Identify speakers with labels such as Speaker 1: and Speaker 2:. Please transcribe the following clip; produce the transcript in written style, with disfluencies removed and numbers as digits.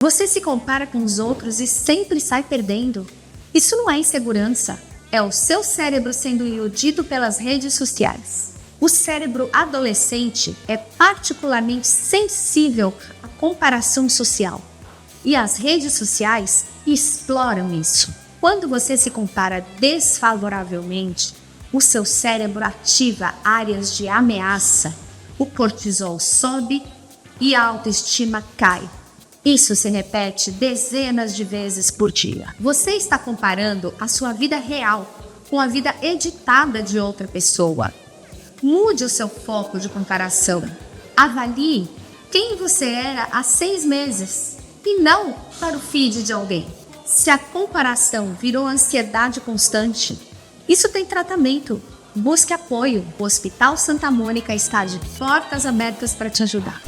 Speaker 1: Você se compara com os outros e sempre sai perdendo. Isso não é insegurança, é o seu cérebro sendo iludido pelas redes sociais. O cérebro adolescente é particularmente sensível à comparação social. E as redes sociais exploram isso. Quando você se compara desfavoravelmente, o seu cérebro ativa áreas de ameaça, o cortisol sobe e a autoestima cai. Isso se repete dezenas de vezes por dia. Você está comparando a sua vida real com a vida editada de outra pessoa. Mude o seu foco de comparação. Avalie quem você era há 6 meses e não para o feed de alguém. Se a comparação virou ansiedade constante, isso tem tratamento. Busque apoio. O Hospital Santa Mônica está de portas abertas para te ajudar.